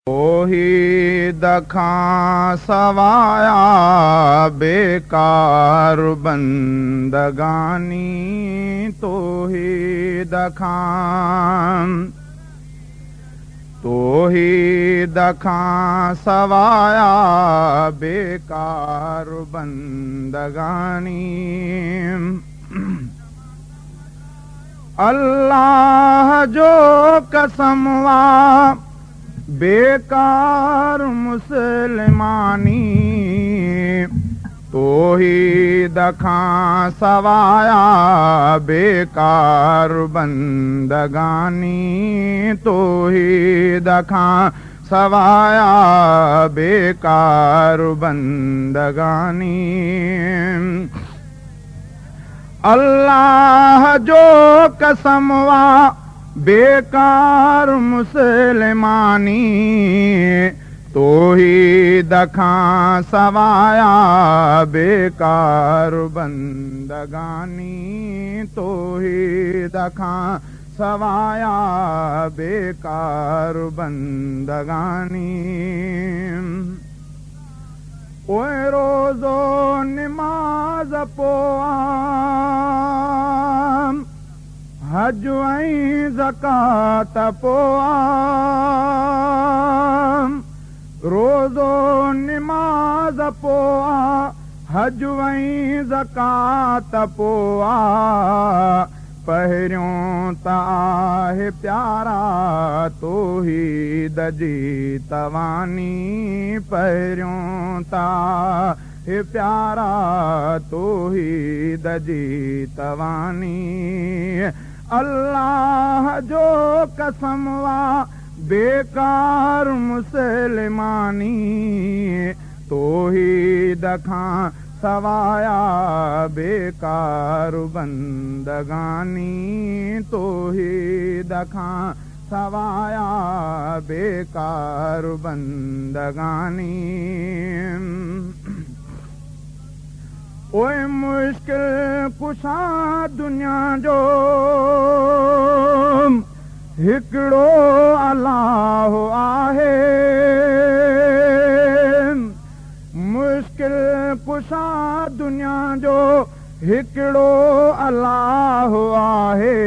तौहीद खां सवाया बेकार बंदगानी तौहीद खां सवाया बेकार बंदगानी अल्लाह जो कसम वा बेकार मुसलमानी तौहीद खां सवाया बेकार बंदगानी तौहीद खां सवाया बेकार बंदगानी अल्लाह जो कसम वा बेकार मुसलमानी तौहीद खां सवाया बेकार बंदगानी तौहीद खां सवाया बेकार बंदगानी ओए रोज़ो निमाज़ पोआ हज ऐं ज़कात पोआ रोज़ो निमाज़ पोआ हज ऐं ज़कात पोआ पहिरियों त आहे प्यारा तौहीद जी तवानी पहिरियों त आहे प्यारा तौहीद जी तवानी अल्लाह जो कसम वा बेकार मुसलमानी तौहीद खां सवाया बेकार बंदगानी तौहीद खां सवाया बेकार बंदगानी ओए मुश्किल कुशा दुनिया जो हिकिड़ो अल्लाह आहे मुश्किल कुशा दुनिया जो हिकिड़ो अल्लाह आहे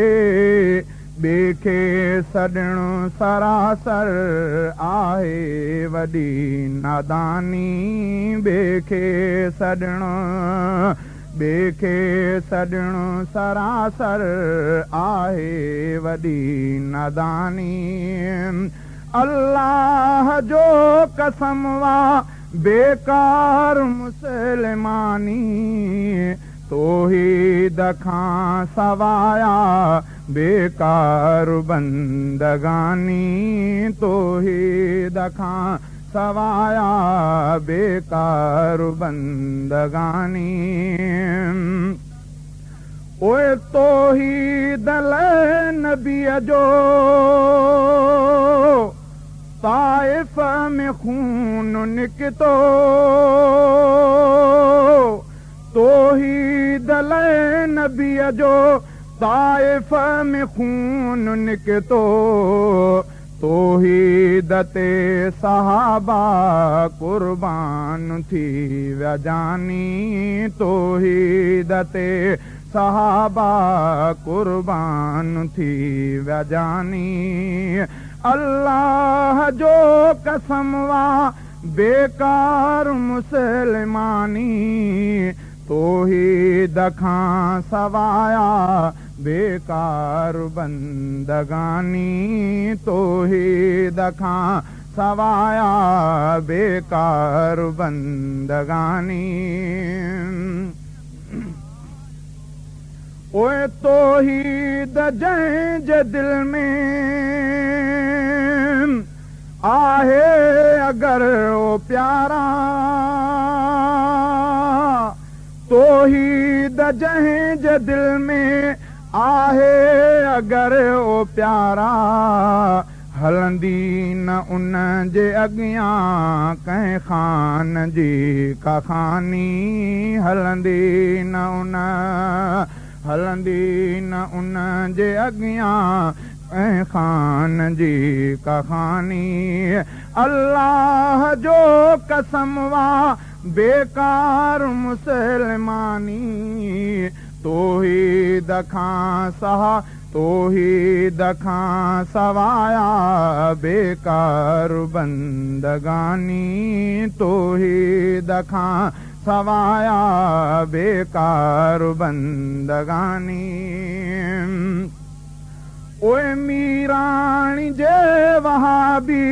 ॿिए खे सॾणु सरासर आहे वॾी नादानी ॿिए खे सॾणु सरासर आहे वॾी नादानी अल्लाह जो कसम वा बेकार मुसलमानी तौहीद खां सवाया बेकार बंदगानी तौहीद खां सवाया बेकार बंदगानी ओए तौहीद नबीअ जो ताइफ़ में खून निकितो तौहीद नबीअ जो ताइफ़ में खून निकितो तौहीद ते सहाबा कुर्बान थी विया जानी तौहीद ते सहाबा कुर्बान थी विया जानी अल्लाह जो कसम वा बेकार मुसलमानी तौहीद खां सवाया बेकार बंदगानी तौहीद खां सवाया बेकार बंदगानी ओए तौहीद जंहिंजे दिल में आहे अगर ओ प्यारा तौहीद जंहिंजे दिल में आहे अगर ओ प्यारा हलंदी न उन जे अॻियां कंहिं खान जी का खानी हलंदी न उन जे अॻियां ऐं खान जी कहानी अल्लाह जो कसम वा बेकार मुसलमानी तौहीद खां सहा तौहीद खां सवाया बेकार बंदगानी तौहीद खां सवाया बेकार बंदगानी ओए मीराणी जे वहाबी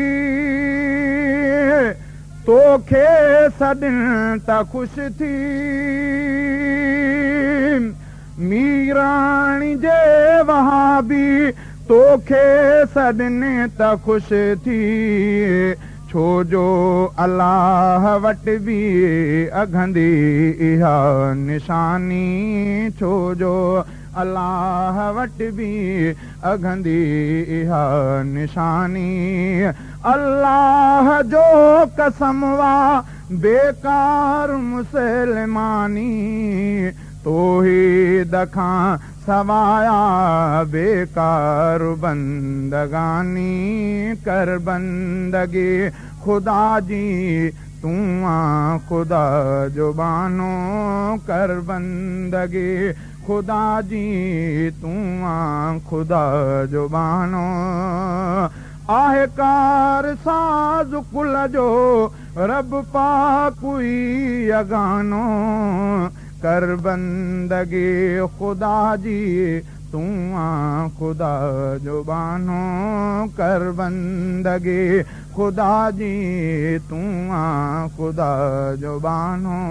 तोखे सॾिन त ख़ुशि थी मीराणी जे वहाबी तोखे सॾिन त ख़ुशि थी छो जो अलाह वटि बि अघंदी इहा निशानी छो जो अलाह वटि बि अघंदी इहा निशानी अल्लाह जो कसम वा बेकार मुसलमानी तौहीद खां सवाया बेकार बंदगानी कर बंदगी खुदा जी तूं आ खुदा जो बानो कर बंदगी खुदा जी तूं आ खुदा जो बानो आहे कार साज़ कुल जो रब पाकुई अगानो कर बंदगी खुदा जी तूं आ खुदा जो बानो कर बंदगी खुदा जी तूं आ खुदा जो बानो